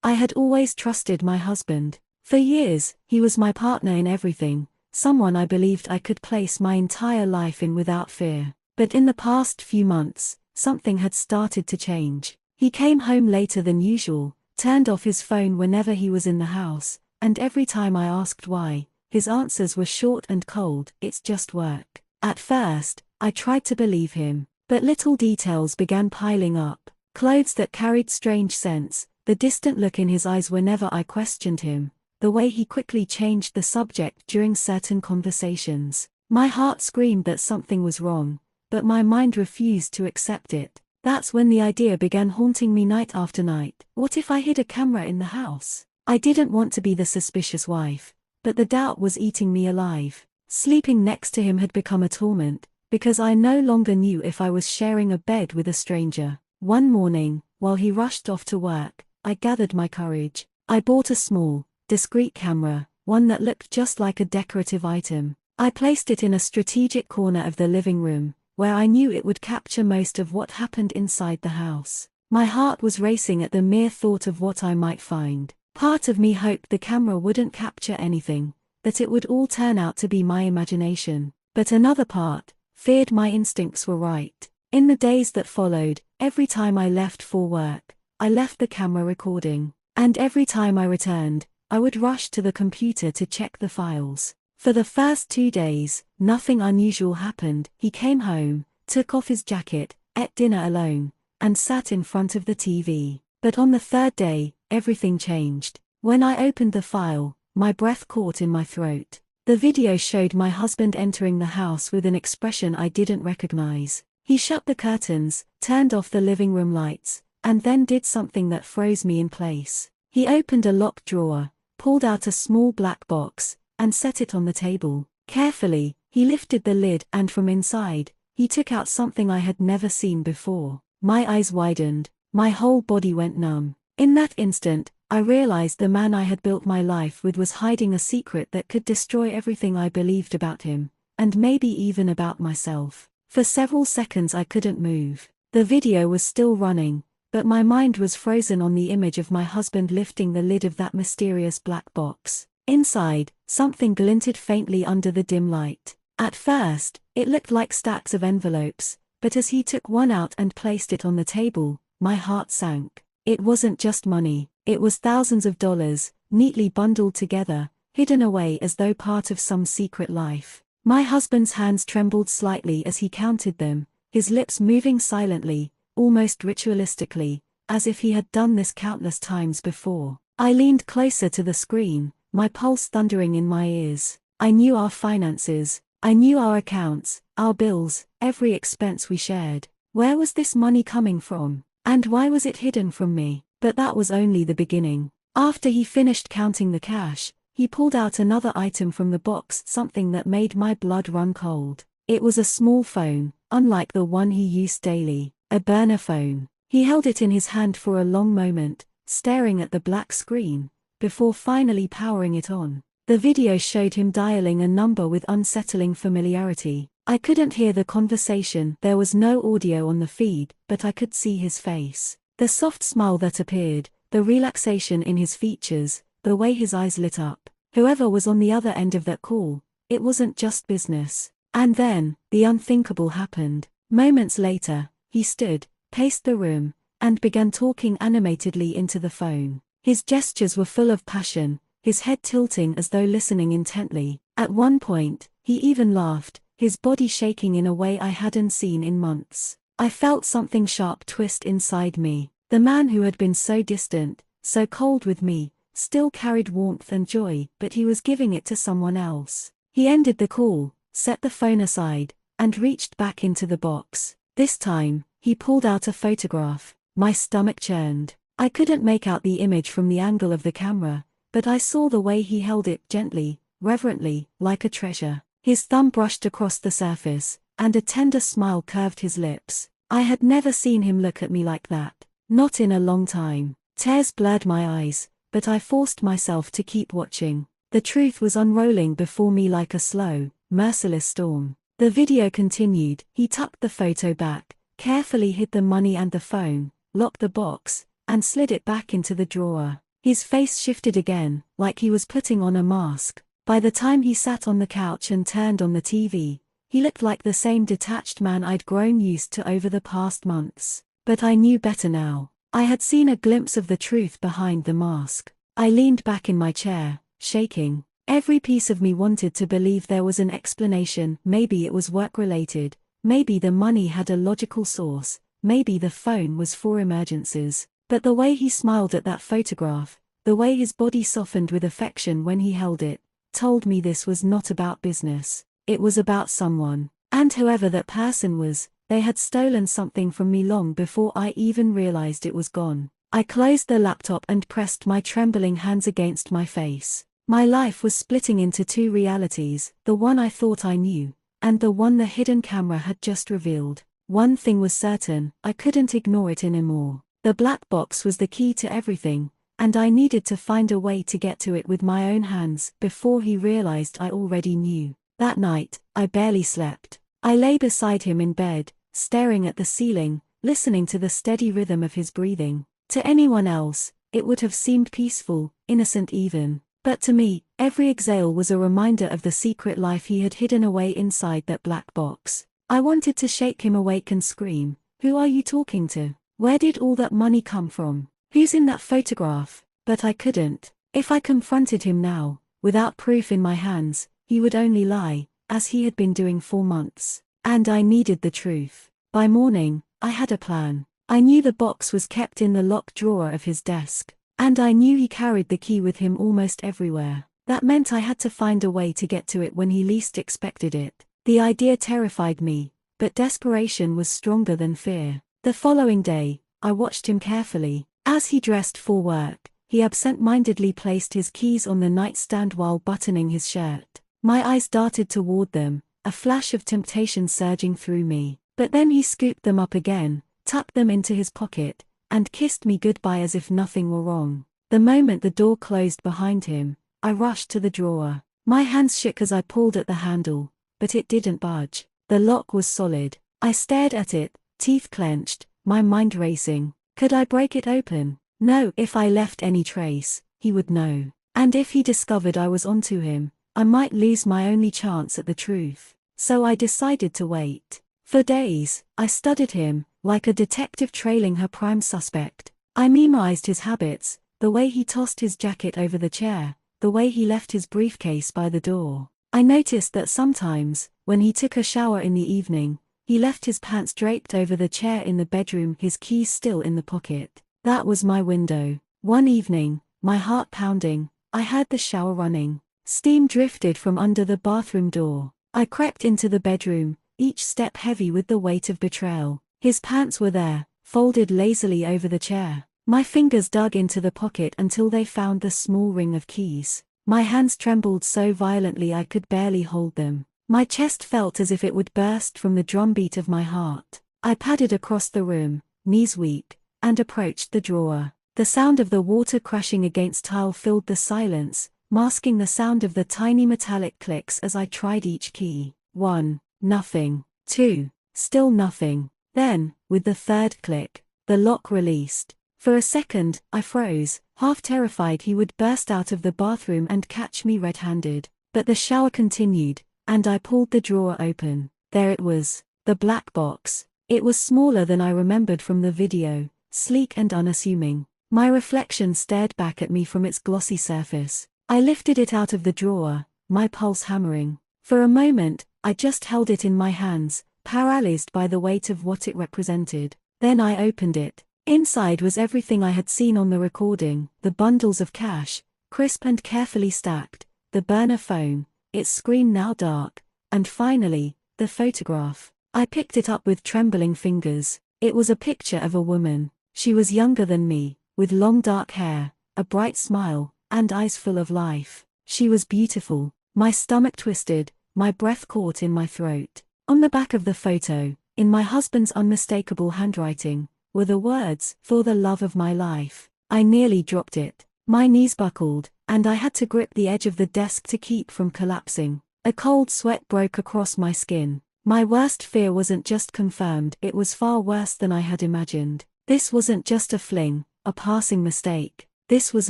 I had always trusted my husband. For years, he was my partner in everything, someone I believed I could place my entire life in without fear. But in the past few months, something had started to change. He came home later than usual, turned off his phone whenever he was in the house, and every time I asked why, his answers were short and cold. "It's just work." At first, I tried to believe him, but little details began piling up. Clothes that carried strange scents, the distant look in his eyes whenever I questioned him, the way he quickly changed the subject during certain conversations. My heart screamed that something was wrong, but my mind refused to accept it. That's when the idea began haunting me night after night. What if I hid a camera in the house? I didn't want to be the suspicious wife, but the doubt was eating me alive. Sleeping next to him had become a torment, because I no longer knew if I was sharing a bed with a stranger. One morning, while he rushed off to work, I gathered my courage. I bought a small, discreet camera, one that looked just like a decorative item. I placed it in a strategic corner of the living room, where I knew it would capture most of what happened inside the house. My heart was racing at the mere thought of what I might find. Part of me hoped the camera wouldn't capture anything, that it would all turn out to be my imagination. But another part feared my instincts were right. In the days that followed, every time I left for work, I left the camera recording. And every time I returned, I would rush to the computer to check the files. For the first 2 days, nothing unusual happened. He came home, took off his jacket, ate dinner alone, and sat in front of the TV. But on the third day, everything changed. When I opened the file, my breath caught in my throat. The video showed my husband entering the house with an expression I didn't recognize. He shut the curtains, turned off the living room lights, and then did something that froze me in place. He opened a locked drawer, pulled out a small black box, and set it on the table. Carefully, he lifted the lid and from inside, he took out something I had never seen before. My eyes widened, my whole body went numb. In that instant, I realized the man I had built my life with was hiding a secret that could destroy everything I believed about him, and maybe even about myself. For several seconds I couldn't move. The video was still running, but my mind was frozen on the image of my husband lifting the lid of that mysterious black box. Inside, something glinted faintly under the dim light. At first, it looked like stacks of envelopes, but as he took one out and placed it on the table, my heart sank. It wasn't just money, it was thousands of dollars, neatly bundled together, hidden away as though part of some secret life. My husband's hands trembled slightly as he counted them, his lips moving silently, almost ritualistically, as if he had done this countless times before. I leaned closer to the screen, my pulse thundering in my ears. I knew our finances, I knew our accounts, our bills, every expense we shared. Where was this money coming from? And why was it hidden from me? But that was only the beginning. After he finished counting the cash, he pulled out another item from the box, something that made my blood run cold. It was a small phone, unlike the one he used daily, a burner phone. He held it in his hand for a long moment, staring at the black screen, before finally powering it on. The video showed him dialing a number with unsettling familiarity. I couldn't hear the conversation, there was no audio on the feed, but I could see his face. The soft smile that appeared, the relaxation in his features, the way his eyes lit up. Whoever was on the other end of that call, it wasn't just business. And then, the unthinkable happened. Moments later, he stood, paced the room, and began talking animatedly into the phone. His gestures were full of passion, his head tilting as though listening intently. At one point, he even laughed, his body shaking in a way I hadn't seen in months. I felt something sharp twist inside me. The man who had been so distant, so cold with me, still carried warmth and joy, but he was giving it to someone else. He ended the call, set the phone aside, and reached back into the box. This time, he pulled out a photograph. My stomach churned. I couldn't make out the image from the angle of the camera, but I saw the way he held it gently, reverently, like a treasure. His thumb brushed across the surface, and a tender smile curved his lips. I had never seen him look at me like that, not in a long time. Tears blurred my eyes, but I forced myself to keep watching. The truth was unrolling before me like a slow, merciless storm. The video continued. He tucked the photo back, carefully hid the money and the phone, locked the box, and slid it back into the drawer. His face shifted again, like he was putting on a mask. By the time he sat on the couch and turned on the TV, he looked like the same detached man I'd grown used to over the past months. But I knew better now. I had seen a glimpse of the truth behind the mask. I leaned back in my chair, shaking. Every piece of me wanted to believe there was an explanation. Maybe it was work-related, maybe the money had a logical source, maybe the phone was for emergencies. But the way he smiled at that photograph, the way his body softened with affection when he held it, told me this was not about business. It was about someone. And whoever that person was, they had stolen something from me long before I even realized it was gone. I closed the laptop and pressed my trembling hands against my face. My life was splitting into two realities, the one I thought I knew, and the one the hidden camera had just revealed. One thing was certain, I couldn't ignore it anymore. The black box was the key to everything, and I needed to find a way to get to it with my own hands before he realized I already knew. That night, I barely slept. I lay beside him in bed, staring at the ceiling, listening to the steady rhythm of his breathing. To anyone else, it would have seemed peaceful, innocent even. But to me, every exhale was a reminder of the secret life he had hidden away inside that black box. I wanted to shake him awake and scream, "Who are you talking to? Where did all that money come from? Who's in that photograph?" But I couldn't. If I confronted him now, without proof in my hands, he would only lie, as he had been doing for months. And I needed the truth. By morning, I had a plan. I knew the box was kept in the locked drawer of his desk. And I knew he carried the key with him almost everywhere. That meant I had to find a way to get to it when he least expected it. The idea terrified me, but desperation was stronger than fear. The following day, I watched him carefully. As he dressed for work, he absent-mindedly placed his keys on the nightstand while buttoning his shirt. My eyes darted toward them, a flash of temptation surging through me. But then he scooped them up again, tucked them into his pocket, and kissed me goodbye as if nothing were wrong. The moment the door closed behind him, I rushed to the drawer. My hands shook as I pulled at the handle, but it didn't budge. The lock was solid. I stared at it, teeth clenched, my mind racing. Could I break it open? No. If I left any trace, he would know. And if he discovered I was onto him, I might lose my only chance at the truth. So I decided to wait. For days, I studied him, like a detective trailing her prime suspect. I memorized his habits, the way he tossed his jacket over the chair, the way he left his briefcase by the door. I noticed that sometimes, when he took a shower in the evening, he left his pants draped over the chair in the bedroom, his keys still in the pocket. That was my window. One evening, my heart pounding, I heard the shower running. Steam drifted from under the bathroom door. I crept into the bedroom, each step heavy with the weight of betrayal. His pants were there, folded lazily over the chair. My fingers dug into the pocket until they found the small ring of keys. My hands trembled so violently I could barely hold them. My chest felt as if it would burst from the drumbeat of my heart. I padded across the room, knees weak, and approached the drawer. The sound of the water crashing against tile filled the silence, masking the sound of the tiny metallic clicks as I tried each key. 1. Nothing. 2. Still nothing. Then, with the third click, the lock released. For a second, I froze, half terrified he would burst out of the bathroom and catch me red-handed. But the shower continued, and I pulled the drawer open. There it was, the black box. It was smaller than I remembered from the video, sleek and unassuming. My reflection stared back at me from its glossy surface. I lifted it out of the drawer, my pulse hammering. For a moment, I just held it in my hands, paralyzed by the weight of what it represented. Then I opened it. Inside was everything I had seen on the recording, the bundles of cash, crisp and carefully stacked, the burner phone, its screen now dark, and finally, the photograph. I picked it up with trembling fingers. It was a picture of a woman. She was younger than me, with long dark hair, a bright smile, and eyes full of life. She was beautiful. My stomach twisted, my breath caught in my throat. On the back of the photo, in my husband's unmistakable handwriting, were the words, "For the love of my life." I nearly dropped it. My knees buckled, and I had to grip the edge of the desk to keep from collapsing. A cold sweat broke across my skin. My worst fear wasn't just confirmed, it was far worse than I had imagined. This wasn't just a fling, a passing mistake. This was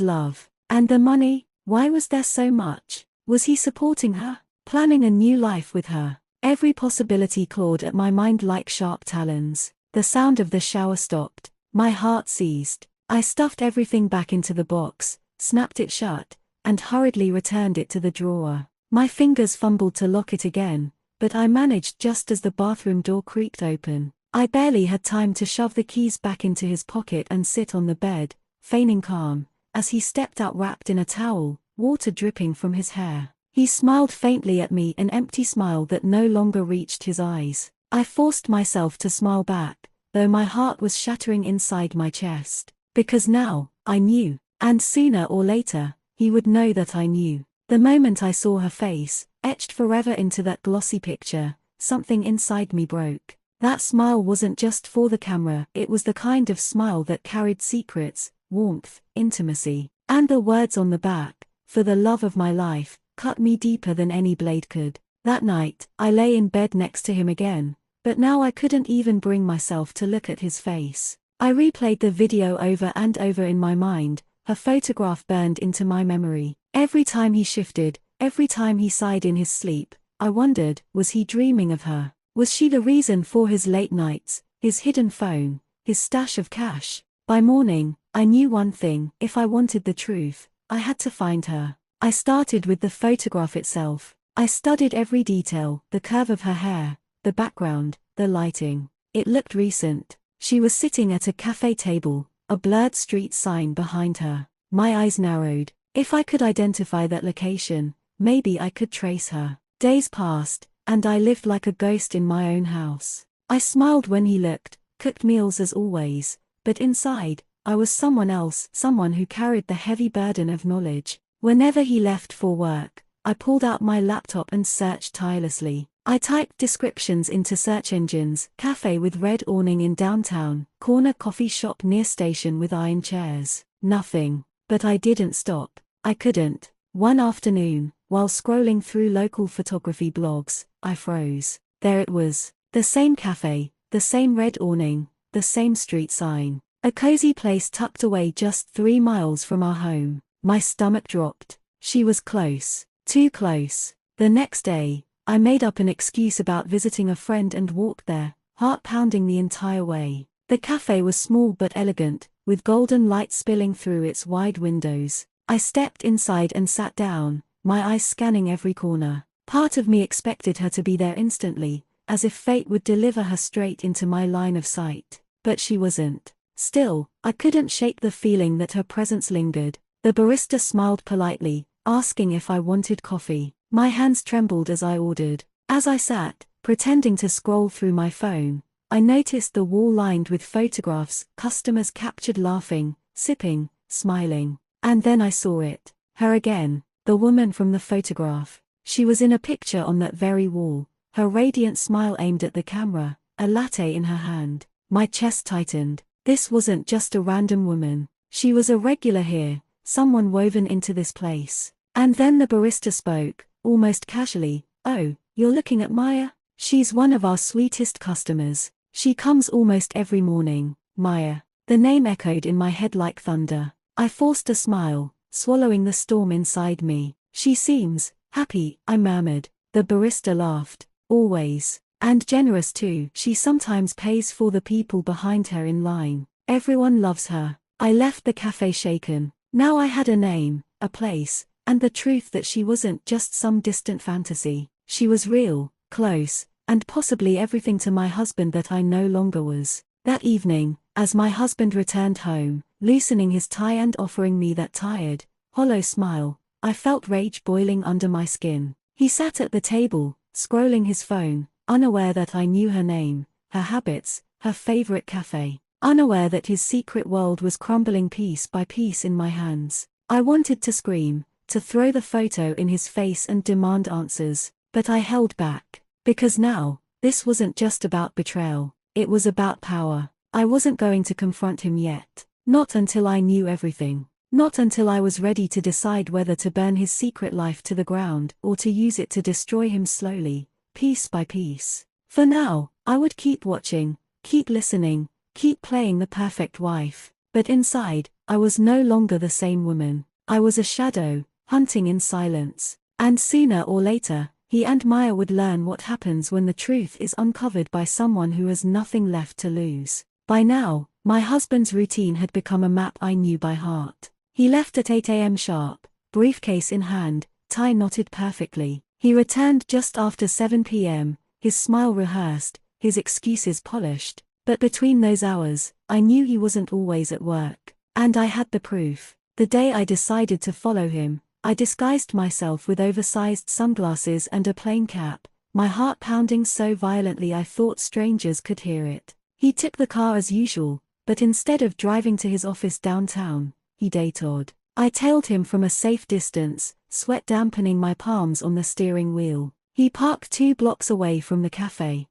love. And the money? Why was there so much? Was he supporting her? Planning a new life with her? Every possibility clawed at my mind like sharp talons. The sound of the shower stopped. My heart seized. I stuffed everything back into the box, snapped it shut, and hurriedly returned it to the drawer. My fingers fumbled to lock it again, but I managed just as the bathroom door creaked open. I barely had time to shove the keys back into his pocket and sit on the bed, feigning calm, as he stepped out wrapped in a towel, water dripping from his hair. He smiled faintly at me, an empty smile that no longer reached his eyes. I forced myself to smile back, though my heart was shattering inside my chest. Because now, I knew, and sooner or later, he would know that I knew. The moment I saw her face, etched forever into that glossy picture, something inside me broke. That smile wasn't just for the camera, it was the kind of smile that carried secrets, warmth, intimacy, and the words on the back, "For the love of my life," cut me deeper than any blade could. That night, I lay in bed next to him again, but now I couldn't even bring myself to look at his face. I replayed the video over and over in my mind, her photograph burned into my memory. Every time he shifted, every time he sighed in his sleep, I wondered, was he dreaming of her? Was she the reason for his late nights, his hidden phone, his stash of cash? By morning, I knew one thing: if I wanted the truth, I had to find her. I started with the photograph itself. I studied every detail, the curve of her hair, the background, the lighting. It looked recent. She was sitting at a cafe table, a blurred street sign behind her. My eyes narrowed. If I could identify that location, maybe I could trace her. Days passed, and I lived like a ghost in my own house. I smiled when he looked, cooked meals as always, but inside, I was someone else, someone who carried the heavy burden of knowledge. Whenever he left for work, I pulled out my laptop and searched tirelessly. I typed descriptions into search engines: cafe with red awning in downtown, corner coffee shop near station with iron chairs. Nothing. But I didn't stop. I couldn't. One afternoon, while scrolling through local photography blogs, I froze. There it was. The same cafe, the same red awning, the same street sign. A cozy place tucked away just 3 miles from our home. My stomach dropped. She was close. Too close. The next day, I made up an excuse about visiting a friend and walked there, heart pounding the entire way. The cafe was small but elegant, with golden light spilling through its wide windows. I stepped inside and sat down, my eyes scanning every corner. Part of me expected her to be there instantly, as if fate would deliver her straight into my line of sight. But she wasn't. Still, I couldn't shake the feeling that her presence lingered. The barista smiled politely, asking if I wanted coffee. My hands trembled as I ordered. As I sat, pretending to scroll through my phone, I noticed the wall lined with photographs, customers captured laughing, sipping, smiling. And then I saw it. Her again, the woman from the photograph. She was in a picture on that very wall, her radiant smile aimed at the camera, a latte in her hand. My chest tightened. This wasn't just a random woman. She was a regular here, someone woven into this place. And then the barista spoke, almost casually. "Oh, you're looking at Maya? She's one of our sweetest customers. She comes almost every morning." Maya. The name echoed in my head like thunder. I forced a smile, swallowing the storm inside me. "She seems happy," I murmured. The barista laughed. "Always. And generous too. She sometimes pays for the people behind her in line. Everyone loves her." I left the cafe shaken. Now I had a name, a place, and the truth that she wasn't just some distant fantasy. She was real, close, and possibly everything to my husband that I no longer was. That evening, as my husband returned home, loosening his tie and offering me that tired, hollow smile, I felt rage boiling under my skin. He sat at the table, scrolling his phone, unaware that I knew her name, her habits, her favorite cafe, unaware that his secret world was crumbling piece by piece in my hands. I wanted to scream, to throw the photo in his face and demand answers, but I held back. Because now, this wasn't just about betrayal, it was about power. I wasn't going to confront him yet. Not until I knew everything. Not until I was ready to decide whether to burn his secret life to the ground or to use it to destroy him slowly, piece by piece. For now, I would keep watching, keep listening, keep playing the perfect wife. But inside, I was no longer the same woman. I was a shadow, hunting in silence. And sooner or later, he and Maya would learn what happens when the truth is uncovered by someone who has nothing left to lose. By now, my husband's routine had become a map I knew by heart. He left at 8 a.m. sharp, briefcase in hand, tie knotted perfectly. He returned just after 7 p.m., his smile rehearsed, his excuses polished. But between those hours, I knew he wasn't always at work. And I had the proof. The day I decided to follow him, I disguised myself with oversized sunglasses and a plain cap, my heart pounding so violently I thought strangers could hear it. He took the car as usual, but instead of driving to his office downtown, he detoured. I tailed him from a safe distance, sweat dampening my palms on the steering wheel. He parked 2 blocks away from the cafe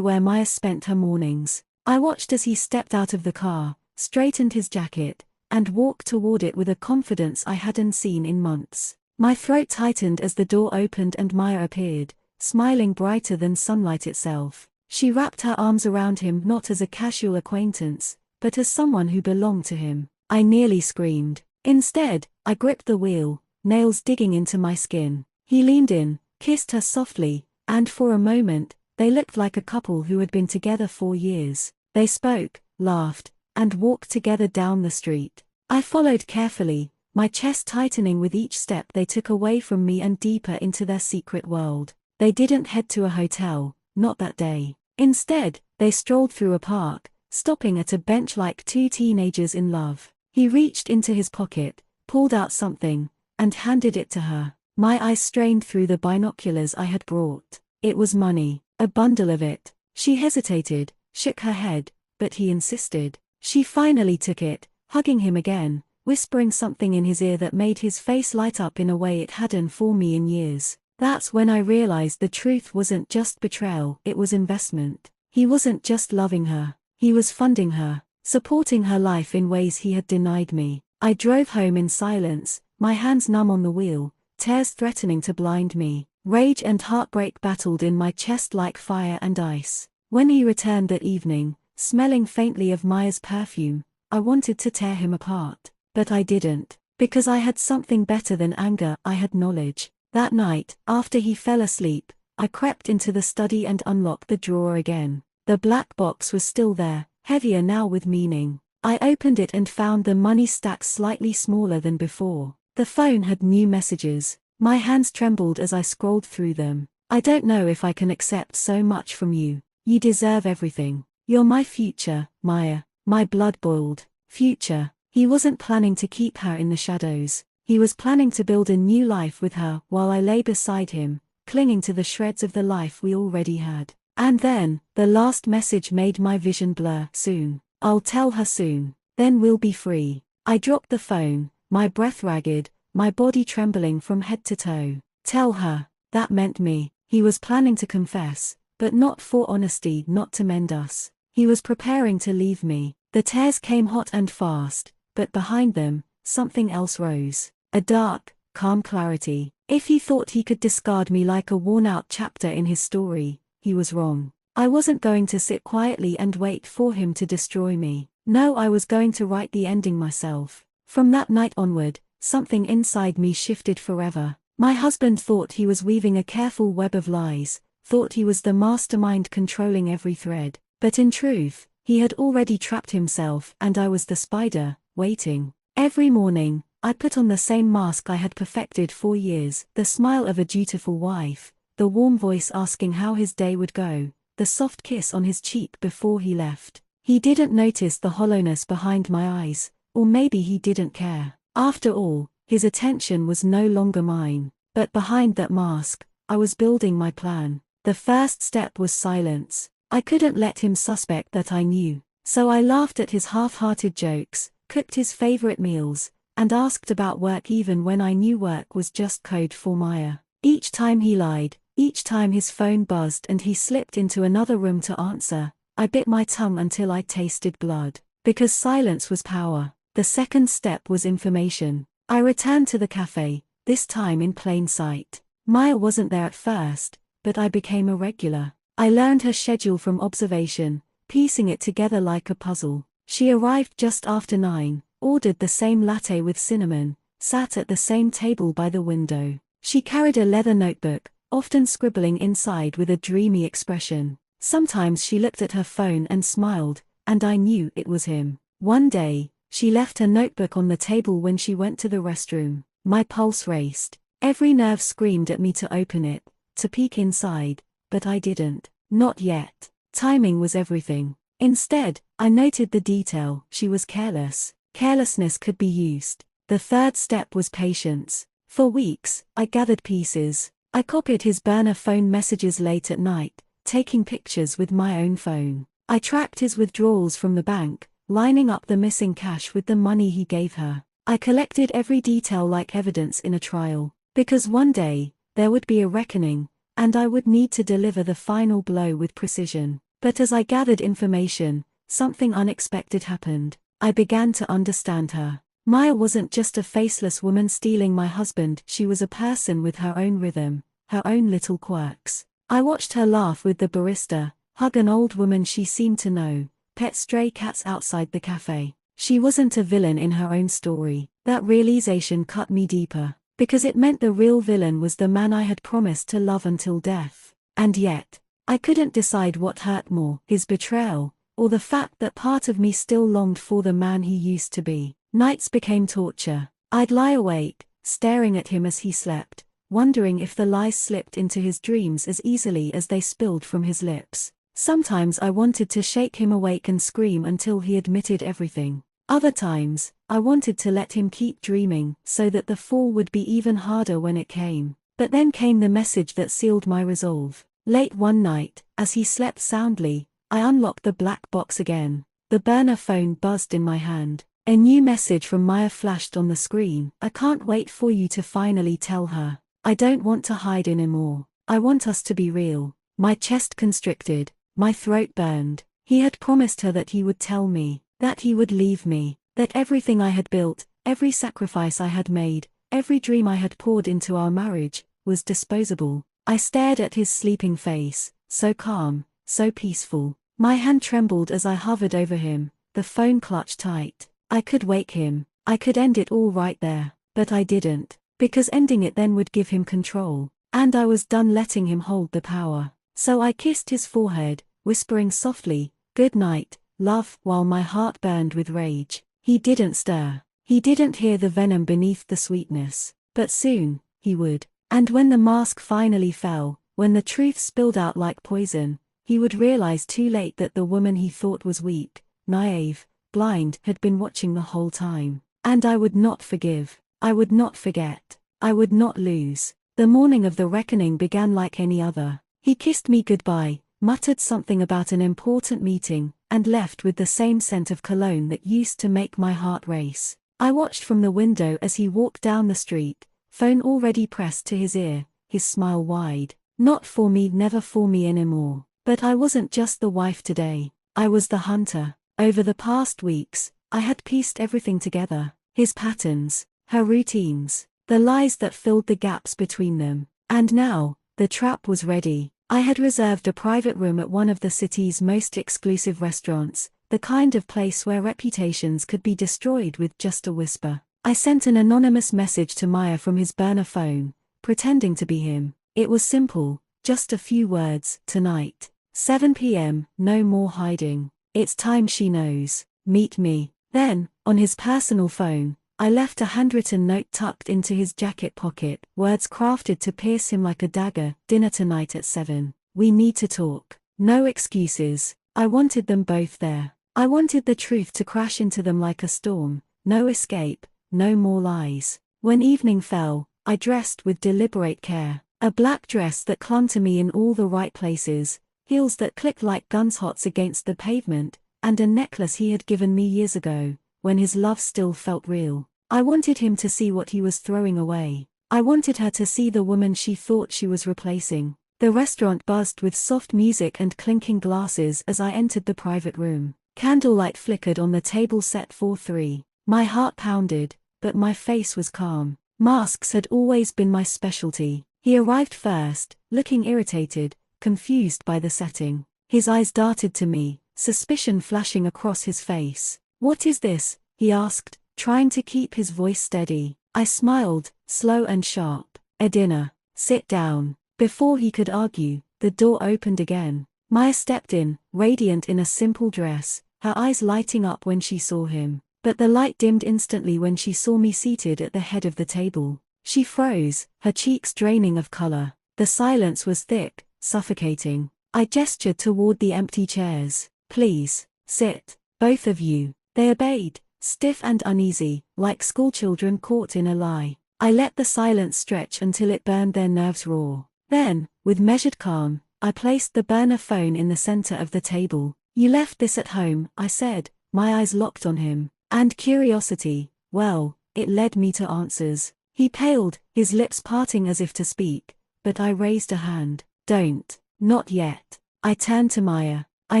where Maya spent her mornings. I watched as he stepped out of the car, straightened his jacket, and walked toward it with a confidence I hadn't seen in months. My throat tightened as the door opened and Maya appeared, smiling brighter than sunlight itself. She wrapped her arms around him not as a casual acquaintance, but as someone who belonged to him. I nearly screamed. Instead, I gripped the wheel, nails digging into my skin. He leaned in, kissed her softly, and for a moment, they looked like a couple who had been together for years. They spoke, laughed, and walked together down the street. I followed carefully, my chest tightening with each step they took away from me and deeper into their secret world. They didn't head to a hotel, not that day. Instead, they strolled through a park, stopping at a bench like 2 teenagers in love. He reached into his pocket, pulled out something, and handed it to her. My eyes strained through the binoculars I had brought. It was money, a bundle of it. She hesitated, shook her head, but he insisted. She finally took it, hugging him again, whispering something in his ear that made his face light up in a way it hadn't for me in years. That's when I realized the truth wasn't just betrayal, it was investment. He wasn't just loving her, he was funding her, supporting her life in ways he had denied me. I drove home in silence, my hands numb on the wheel, tears threatening to blind me. Rage and heartbreak battled in my chest like fire and ice. When he returned that evening, smelling faintly of Maya's perfume, I wanted to tear him apart. But I didn't. Because I had something better than anger, I had knowledge. That night, after he fell asleep, I crept into the study and unlocked the drawer again. The black box was still there, heavier now with meaning. I opened it and found the money stack slightly smaller than before. The phone had new messages. My hands trembled as I scrolled through them. I don't know if I can accept so much from you. You deserve everything. You're my future, Maya. My blood-boiled future. He wasn't planning to keep her in the shadows. He was planning to build a new life with her while I lay beside him, clinging to the shreds of the life we already had. And then, the last message made my vision blur. Soon. I'll tell her soon. Then we'll be free. I dropped the phone, my breath ragged, my body trembling from head to toe. Tell her. That meant me. He was planning to confess, but not for honesty, not to mend us. He was preparing to leave me. The tears came hot and fast, but behind them, something else rose. A dark, calm clarity. If he thought he could discard me like a worn-out chapter in his story, he was wrong. I wasn't going to sit quietly and wait for him to destroy me. No, I was going to write the ending myself. From that night onward, something inside me shifted forever. My husband thought he was weaving a careful web of lies, thought he was the mastermind controlling every thread. But in truth, he had already trapped himself and I was the spider, waiting. Every morning, I put on the same mask I had perfected for years, the smile of a dutiful wife, the warm voice asking how his day would go, the soft kiss on his cheek before he left. He didn't notice the hollowness behind my eyes, or maybe he didn't care. After all, his attention was no longer mine. But behind that mask, I was building my plan. The first step was silence. I couldn't let him suspect that I knew. So I laughed at his half-hearted jokes, cooked his favorite meals, and asked about work even when I knew work was just code for Maya. Each time he lied, each time his phone buzzed and he slipped into another room to answer, I bit my tongue until I tasted blood. Because silence was power. The second step was information. I returned to the cafe, this time in plain sight. Maya wasn't there at first, but I became a regular. I learned her schedule from observation, piecing it together like a puzzle. She arrived just after 9, ordered the same latte with cinnamon, sat at the same table by the window. She carried a leather notebook, often scribbling inside with a dreamy expression. Sometimes she looked at her phone and smiled, and I knew it was him. One day, she left her notebook on the table when she went to the restroom. My pulse raced. Every nerve screamed at me to open it, to peek inside, but I didn't. Not yet. Timing was everything. Instead, I noted the detail. She was careless. Carelessness could be used. The third step was patience. For weeks, I gathered pieces. I copied his burner phone messages late at night, taking pictures with my own phone. I tracked his withdrawals from the bank, lining up the missing cash with the money he gave her. I collected every detail like evidence in a trial. Because one day, there would be a reckoning, and I would need to deliver the final blow with precision. But as I gathered information, something unexpected happened. I began to understand her. Maya wasn't just a faceless woman stealing my husband, she was a person with her own rhythm, her own little quirks. I watched her laugh with the barista, hug an old woman she seemed to know, pet stray cats outside the cafe. She wasn't a villain in her own story. That realization cut me deeper, because it meant the real villain was the man I had promised to love until death. And yet, I couldn't decide what hurt more, his betrayal, or the fact that part of me still longed for the man he used to be. Nights became torture. I'd lie awake, staring at him as he slept, wondering if the lies slipped into his dreams as easily as they spilled from his lips. Sometimes I wanted to shake him awake and scream until he admitted everything. Other times, I wanted to let him keep dreaming so that the fall would be even harder when it came. But then came the message that sealed my resolve. Late one night, as he slept soundly, I unlocked the black box again. The burner phone buzzed in my hand. A new message from Maya flashed on the screen. I can't wait for you to finally tell her. I don't want to hide anymore. I want us to be real. My chest constricted, my throat burned. He had promised her that he would tell me, that he would leave me, that everything I had built, every sacrifice I had made, every dream I had poured into our marriage, was disposable. I stared at his sleeping face, so calm, so peaceful. My hand trembled as I hovered over him, the phone clutched tight. I could wake him, I could end it all right there, but I didn't, because ending it then would give him control, and I was done letting him hold the power. So I kissed his forehead, whispering softly, "Good night, love," while my heart burned with rage. He didn't stir. He didn't hear the venom beneath the sweetness. But soon, he would. And when the mask finally fell, when the truth spilled out like poison, he would realize too late that the woman he thought was weak, naive, blind, had been watching the whole time. And I would not forgive. I would not forget. I would not lose. The morning of the reckoning began like any other. He kissed me goodbye, muttered something about an important meeting, and left with the same scent of cologne that used to make my heart race. I watched from the window as he walked down the street, phone already pressed to his ear, his smile wide. Not for me, never for me anymore. But I wasn't just the wife today. I was the hunter. Over the past weeks, I had pieced everything together. His patterns, her routines, the lies that filled the gaps between them. And now, the trap was ready. I had reserved a private room at one of the city's most exclusive restaurants, the kind of place where reputations could be destroyed with just a whisper. I sent an anonymous message to Maya from his burner phone, pretending to be him. It was simple, just a few words: "Tonight, 7 p.m, no more hiding. It's time she knows. Meet me." Then, on his personal phone, I left a handwritten note tucked into his jacket pocket, words crafted to pierce him like a dagger: "Dinner tonight at 7. We need to talk." No excuses. I wanted them both there. I wanted the truth to crash into them like a storm. No escape, no more lies. When evening fell, I dressed with deliberate care. A black dress that clung to me in all the right places, heels that clicked like gunshots against the pavement, and a necklace he had given me years ago, when his love still felt real. I wanted him to see what he was throwing away. I wanted her to see the woman she thought she was replacing. The restaurant buzzed with soft music and clinking glasses as I entered the private room. Candlelight flickered on the table set for 3. My heart pounded, but my face was calm. Masks had always been my specialty. He arrived first, looking irritated, confused by the setting. His eyes darted to me, suspicion flashing across his face. "What is this?" he asked, trying to keep his voice steady. I smiled, slow and sharp. Edina, sit down. Before he could argue, the door opened again. Maya stepped in, radiant in a simple dress, her eyes lighting up when she saw him. But the light dimmed instantly when she saw me seated at the head of the table. She froze, her cheeks draining of color. The silence was thick, suffocating. I gestured toward the empty chairs. Please, sit, both of you. They obeyed, stiff and uneasy, like schoolchildren caught in a lie. I let the silence stretch until it burned their nerves raw. Then, with measured calm, I placed the burner phone in the center of the table. You left this at home, I said, my eyes locked on him. And curiosity, well, it led me to answers. He paled, his lips parting as if to speak, but I raised a hand. Don't, not yet. I turned to Maya. I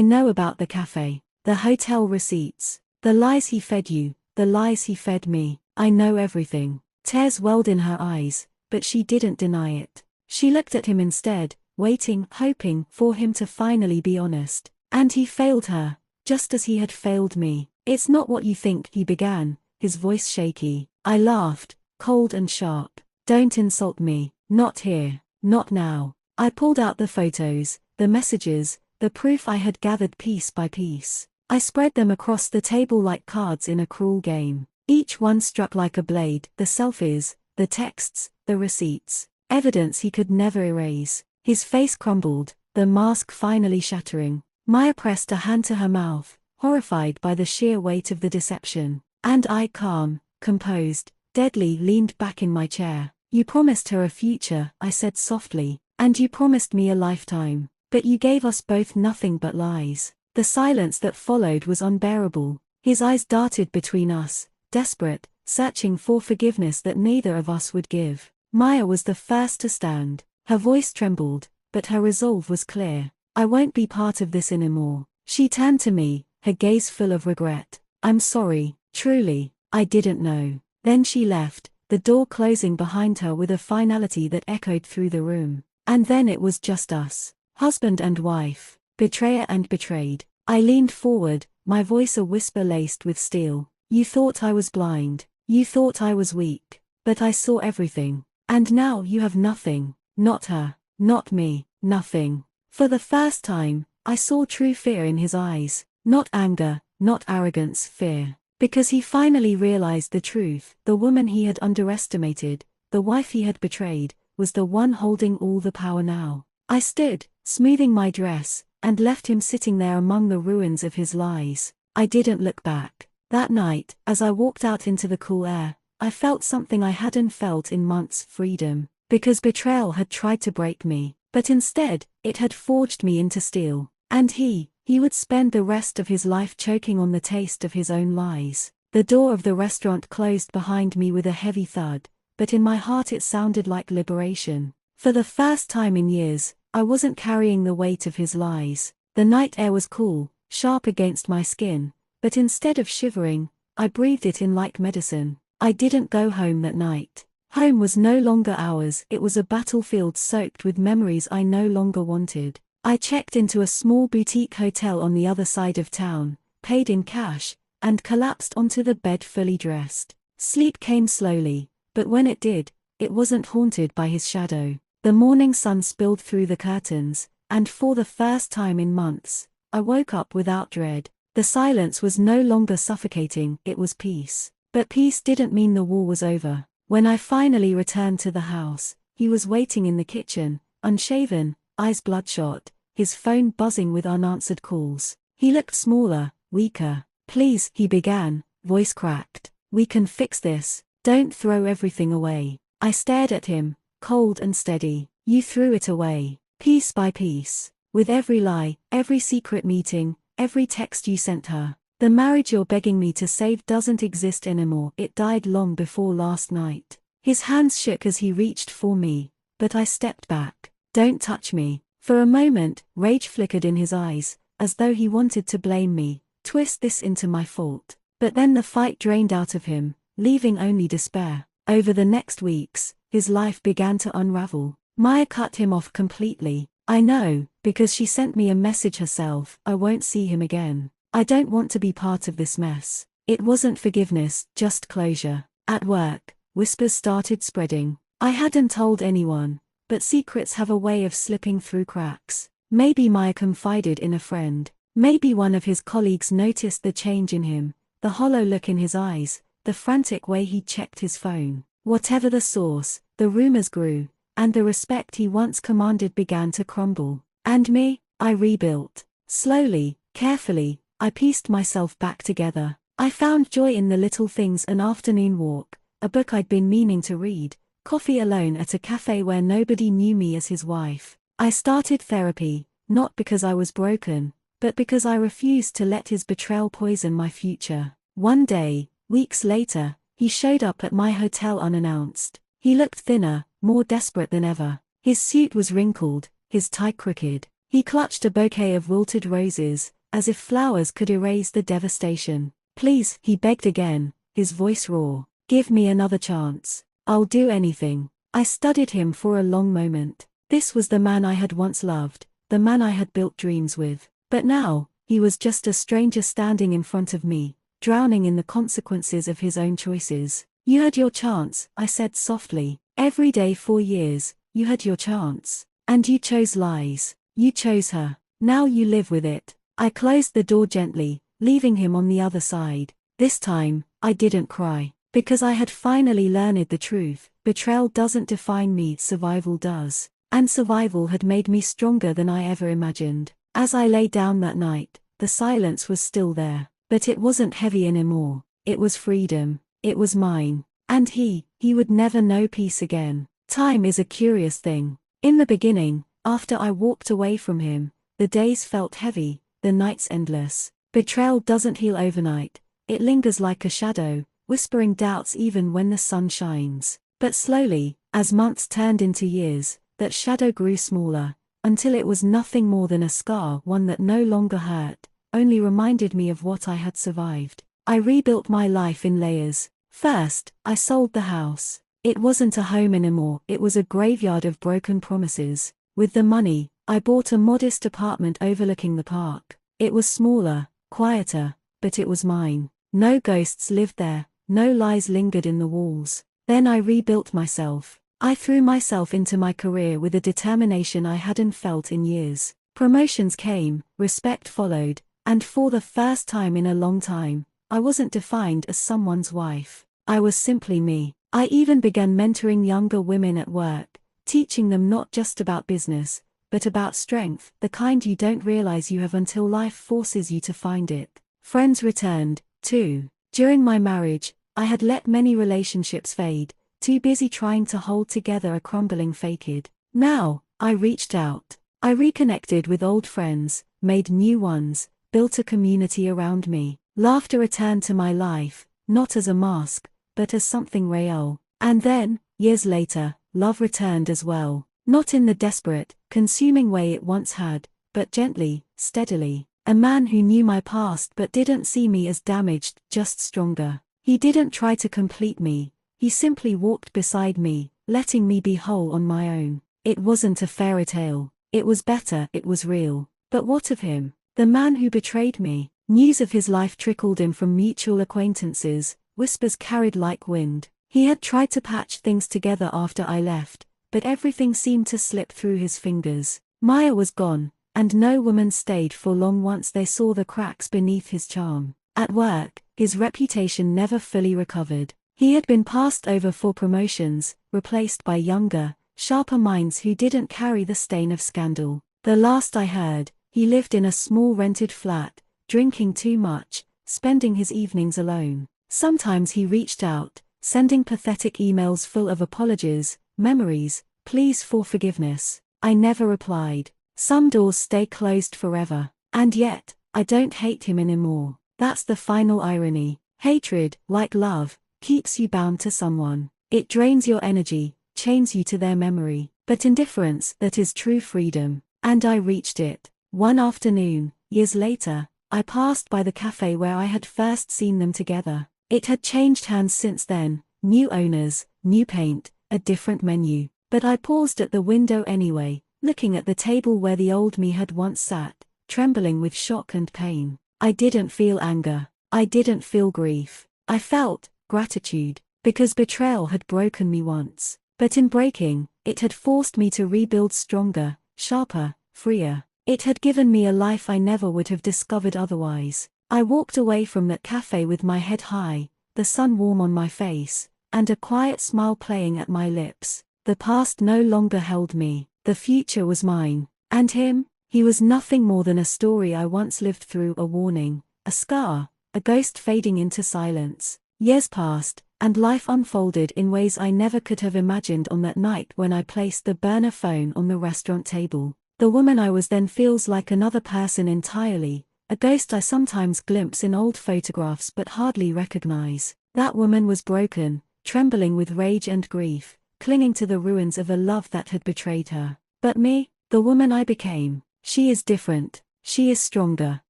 know about the cafe, the hotel receipts, the lies he fed you, the lies he fed me. I know everything. Tears welled in her eyes, but she didn't deny it. She looked at him instead, waiting, hoping for him to finally be honest. And he failed her, just as he had failed me. It's not what you think, he began, his voice shaky. I laughed, cold and sharp. Don't insult me, not here, not now. I pulled out the photos, the messages, the proof I had gathered piece by piece. I spread them across the table like cards in a cruel game. Each one struck like a blade, the selfies, the texts, the receipts. Evidence he could never erase. His face crumbled, the mask finally shattering. Maya pressed a hand to her mouth, horrified by the sheer weight of the deception. And I, calm, composed, deadly, leaned back in my chair. You promised her a future, I said softly, and you promised me a lifetime. But you gave us both nothing but lies. The silence that followed was unbearable. His eyes darted between us, desperate, searching for forgiveness that neither of us would give. Maya was the first to stand. Her voice trembled, but her resolve was clear. I won't be part of this anymore. She turned to me, her gaze full of regret. I'm sorry, truly, I didn't know. Then she left, the door closing behind her with a finality that echoed through the room. And then it was just us, husband and wife, betrayer and betrayed. I leaned forward, my voice a whisper laced with steel. You thought I was blind, you thought I was weak, but I saw everything. And now you have nothing, not her, not me, nothing. For the first time, I saw true fear in his eyes. Not anger, not arrogance, fear. Because he finally realized the truth. The woman he had underestimated, the wife he had betrayed, was the one holding all the power now. I stood, smoothing my dress, and left him sitting there among the ruins of his lies. I didn't look back. That night, as I walked out into the cool air, I felt something I hadn't felt in months: freedom. Because betrayal had tried to break me, but instead, it had forged me into steel. And he would spend the rest of his life choking on the taste of his own lies. The door of the restaurant closed behind me with a heavy thud, but in my heart it sounded like liberation. For the first time in years, I wasn't carrying the weight of his lies. The night air was cool, sharp against my skin, but instead of shivering, I breathed it in like medicine. I didn't go home that night. Home was no longer ours, it was a battlefield soaked with memories I no longer wanted. I checked into a small boutique hotel on the other side of town, paid in cash, and collapsed onto the bed fully dressed. Sleep came slowly, but when it did, it wasn't haunted by his shadow. The morning sun spilled through the curtains, and for the first time in months, I woke up without dread. The silence was no longer suffocating, it was peace. But peace didn't mean the war was over. When I finally returned to the house, he was waiting in the kitchen, unshaven, eyes bloodshot, his phone buzzing with unanswered calls. He looked smaller, weaker. Please, he began, voice cracked. We can fix this. Don't throw everything away. I stared at him, cold and steady. You threw it away, piece by piece. With every lie, every secret meeting, every text you sent her. The marriage you're begging me to save doesn't exist anymore. It died long before last night. His hands shook as he reached for me, but I stepped back. Don't touch me. For a moment, rage flickered in his eyes, as though he wanted to blame me, twist this into my fault. But then the fight drained out of him, leaving only despair. Over the next weeks, his life began to unravel. Maya cut him off completely. I know, because she sent me a message herself. I won't see him again. I don't want to be part of this mess. It wasn't forgiveness, just closure. At work, whispers started spreading. I hadn't told anyone, but secrets have a way of slipping through cracks. Maybe Maya confided in a friend. Maybe one of his colleagues noticed the change in him, the hollow look in his eyes, the frantic way he checked his phone. Whatever the source, the rumors grew, and the respect he once commanded began to crumble. And me? I rebuilt. Slowly, carefully, I pieced myself back together. I found joy in the little things: an afternoon walk, a book I'd been meaning to read, coffee alone at a cafe where nobody knew me as his wife. I started therapy, not because I was broken, but because I refused to let his betrayal poison my future. One day, weeks later, he showed up at my hotel unannounced. He looked thinner, more desperate than ever. His suit was wrinkled, his tie crooked. He clutched a bouquet of wilted roses, as if flowers could erase the devastation. "Please," he begged again, his voice raw. "Give me another chance. I'll do anything." I studied him for a long moment. This was the man I had once loved, the man I had built dreams with. But now, he was just a stranger standing in front of me, drowning in the consequences of his own choices. "You had your chance," I said softly. "Every day for years, you had your chance. And you chose lies. You chose her. Now you live with it." I closed the door gently, leaving him on the other side. This time, I didn't cry, because I had finally learned the truth. Betrayal doesn't define me, survival does. And survival had made me stronger than I ever imagined. As I lay down that night, the silence was still there, but it wasn't heavy anymore. It was freedom. It was mine. And he would never know peace again. Time is a curious thing. In the beginning, after I walked away from him, the days felt heavy, the nights endless. Betrayal doesn't heal overnight. It lingers like a shadow, whispering doubts even when the sun shines. But slowly, as months turned into years, that shadow grew smaller, until it was nothing more than a scar, one that no longer hurt, only reminded me of what I had survived. I rebuilt my life in layers. First, I sold the house. It wasn't a home anymore, it was a graveyard of broken promises. With the money, I bought a modest apartment overlooking the park. It was smaller, quieter, but it was mine. No ghosts lived there, no lies lingered in the walls. Then I rebuilt myself. I threw myself into my career with a determination I hadn't felt in years. Promotions came, respect followed, and for the first time in a long time, I wasn't defined as someone's wife. I was simply me. I even began mentoring younger women at work, teaching them not just about business, but about strength, the kind you don't realize you have until life forces you to find it. Friends returned, too. During my marriage, I had let many relationships fade, too busy trying to hold together a crumbling facade. Now, I reached out. I reconnected with old friends, made new ones, built a community around me. Laughter returned to my life, not as a mask, but as something real. And then, years later, love returned as well. Not in the desperate, consuming way it once had, but gently, steadily. A man who knew my past but didn't see me as damaged, just stronger. He didn't try to complete me, he simply walked beside me, letting me be whole on my own. It wasn't a fairy tale. It was better, it was real. But what of him? The man who betrayed me? News of his life trickled in from mutual acquaintances, whispers carried like wind. He had tried to patch things together after I left, but everything seemed to slip through his fingers. Maya was gone, and no woman stayed for long once they saw the cracks beneath his charm. At work, his reputation never fully recovered. He had been passed over for promotions, replaced by younger, sharper minds who didn't carry the stain of scandal. The last I heard, he lived in a small rented flat, drinking too much, spending his evenings alone. Sometimes he reached out, sending pathetic emails full of apologies, memories, pleas for forgiveness. I never replied. Some doors stay closed forever. And yet, I don't hate him anymore. That's the final irony. Hatred, like love, keeps you bound to someone. It drains your energy, chains you to their memory. But indifference, that is true freedom. And I reached it. One afternoon, years later, I passed by the cafe where I had first seen them together. It had changed hands since then, new owners, new paint, a different menu. But I paused at the window anyway, looking at the table where the old me had once sat, trembling with shock and pain. I didn't feel anger. I didn't feel grief. I felt gratitude, because betrayal had broken me once. But in breaking, it had forced me to rebuild stronger, sharper, freer. It had given me a life I never would have discovered otherwise. I walked away from that cafe with my head high, the sun warm on my face, and a quiet smile playing at my lips. The past no longer held me. The future was mine. And him? He was nothing more than a story I once lived through, a warning, a scar, a ghost fading into silence. Years passed, and life unfolded in ways I never could have imagined on that night when I placed the burner phone on the restaurant table. The woman I was then feels like another person entirely, a ghost I sometimes glimpse in old photographs but hardly recognize. That woman was broken, trembling with rage and grief, clinging to the ruins of a love that had betrayed her. But me, the woman I became, she is different. She is stronger,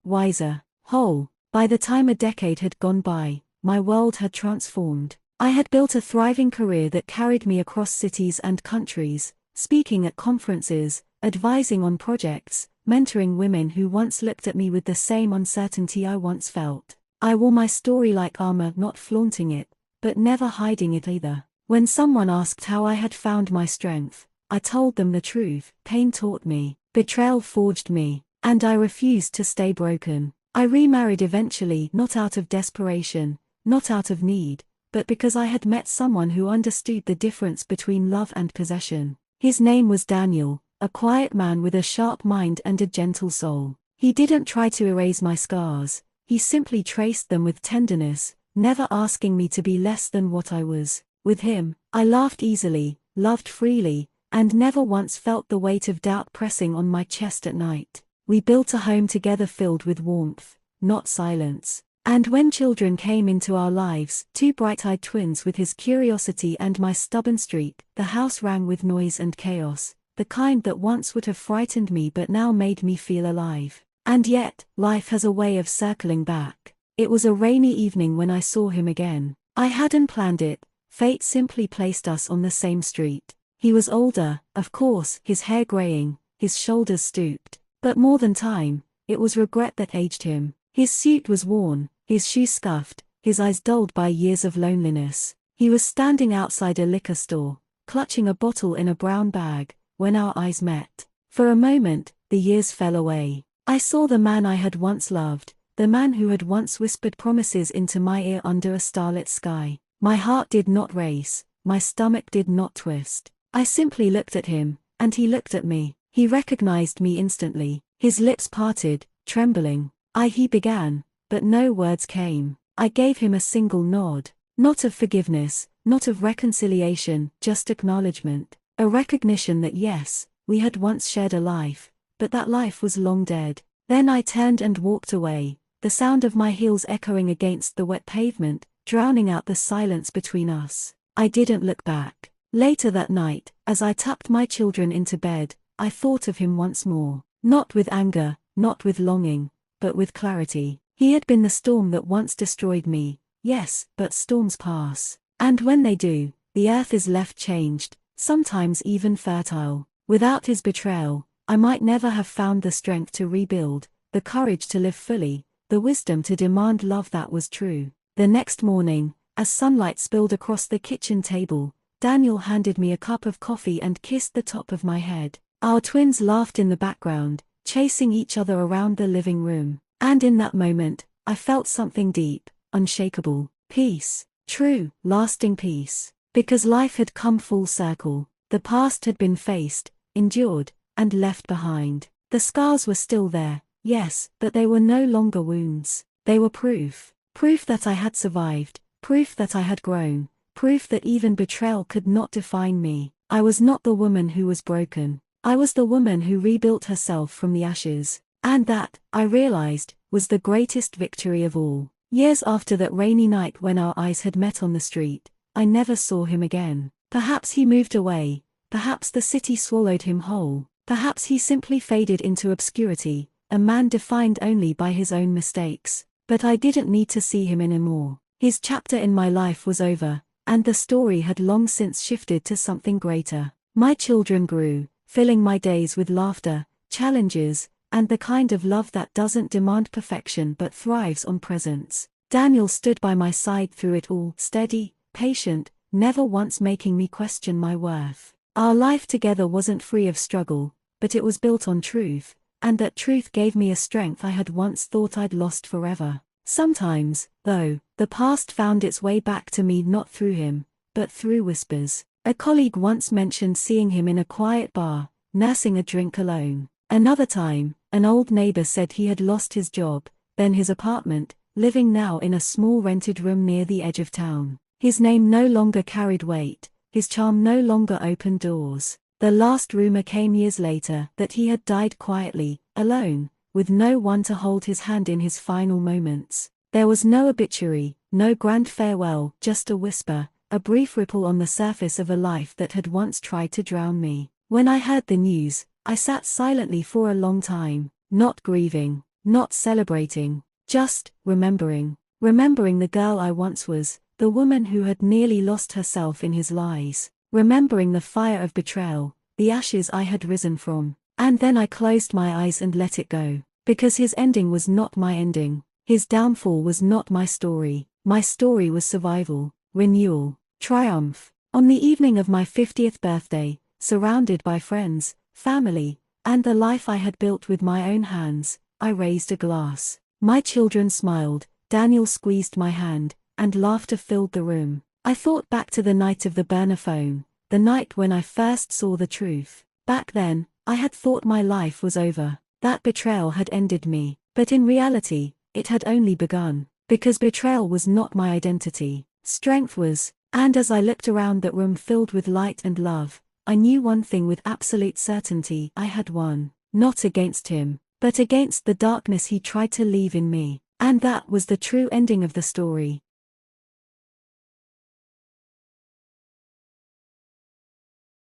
wiser, whole. By the time a decade had gone by, my world had transformed. I had built a thriving career that carried me across cities and countries, speaking at conferences, advising on projects, mentoring women who once looked at me with the same uncertainty I once felt. I wore my story like armor, not flaunting it, but never hiding it either. When someone asked how I had found my strength, I told them the truth. Pain taught me, betrayal forged me, and I refused to stay broken. I remarried eventually, not out of desperation, not out of need, but because I had met someone who understood the difference between love and possession. His name was Daniel, a quiet man with a sharp mind and a gentle soul. He didn't try to erase my scars, he simply traced them with tenderness, never asking me to be less than what I was. With him, I laughed easily, loved freely, and never once felt the weight of doubt pressing on my chest at night. We built a home together filled with warmth, not silence. And when children came into our lives, two bright-eyed twins with his curiosity and my stubborn streak, the house rang with noise and chaos, the kind that once would have frightened me but now made me feel alive. And yet, life has a way of circling back. It was a rainy evening when I saw him again. I hadn't planned it, fate simply placed us on the same street. He was older, of course, his hair graying, his shoulders stooped. But more than time, it was regret that aged him. His suit was worn, his shoes scuffed, his eyes dulled by years of loneliness. He was standing outside a liquor store, clutching a bottle in a brown bag, when our eyes met. For a moment, the years fell away. I saw the man I had once loved, the man who had once whispered promises into my ear under a starlit sky. My heart did not race, my stomach did not twist. I simply looked at him, and he looked at me. He recognized me instantly. His lips parted, trembling. He began, but no words came. I gave him a single nod. Not of forgiveness, not of reconciliation, just acknowledgement. A recognition that yes, we had once shared a life, but that life was long dead. Then I turned and walked away, the sound of my heels echoing against the wet pavement, drowning out the silence between us. I didn't look back. Later that night, as I tucked my children into bed, I thought of him once more. Not with anger, not with longing, but with clarity. He had been the storm that once destroyed me, yes, but storms pass. And when they do, the earth is left changed, sometimes even fertile. Without his betrayal, I might never have found the strength to rebuild, the courage to live fully, the wisdom to demand love that was true. The next morning, as sunlight spilled across the kitchen table, Daniel handed me a cup of coffee and kissed the top of my head. Our twins laughed in the background, chasing each other around the living room. And in that moment, I felt something deep, unshakable, peace, true, lasting peace. Because life had come full circle, the past had been faced, endured, and left behind. The scars were still there, yes, but they were no longer wounds. They were proof. Proof that I had survived, proof that I had grown, proof that even betrayal could not define me. I was not the woman who was broken. I was the woman who rebuilt herself from the ashes. And that, I realized, was the greatest victory of all. Years after that rainy night when our eyes had met on the street, I never saw him again. Perhaps he moved away, perhaps the city swallowed him whole, perhaps he simply faded into obscurity, a man defined only by his own mistakes. But I didn't need to see him anymore. His chapter in my life was over, and the story had long since shifted to something greater. My children grew, filling my days with laughter, challenges, and the kind of love that doesn't demand perfection but thrives on presence. Daniel stood by my side through it all, steady, patient, never once making me question my worth. Our life together wasn't free of struggle, but it was built on truth, and that truth gave me a strength I had once thought I'd lost forever. Sometimes, though, the past found its way back to me not through him, but through whispers. A colleague once mentioned seeing him in a quiet bar, nursing a drink alone. Another time, an old neighbor said he had lost his job, then his apartment, living now in a small rented room near the edge of town. His name no longer carried weight, his charm no longer opened doors. The last rumor came years later that he had died quietly, alone, with no one to hold his hand in his final moments. There was no obituary, no grand farewell, just a whisper, a brief ripple on the surface of a life that had once tried to drown me. When I heard the news, I sat silently for a long time, not grieving, not celebrating, just remembering. Remembering the girl I once was, the woman who had nearly lost herself in his lies. Remembering the fire of betrayal, the ashes I had risen from. And then I closed my eyes and let it go. Because his ending was not my ending. His downfall was not my story. My story was survival, renewal, triumph. On the evening of my 50th birthday, surrounded by friends, family, and the life I had built with my own hands, I raised a glass. My children smiled, Daniel squeezed my hand, and laughter filled the room. I thought back to the night of the burner phone, the night when I first saw the truth. Back then, I had thought my life was over, that betrayal had ended me. But in reality, it had only begun. Because betrayal was not my identity. Strength was, and as I looked around that room filled with light and love, I knew one thing with absolute certainty: I had won. Not against him, but against the darkness he tried to leave in me. And that was the true ending of the story.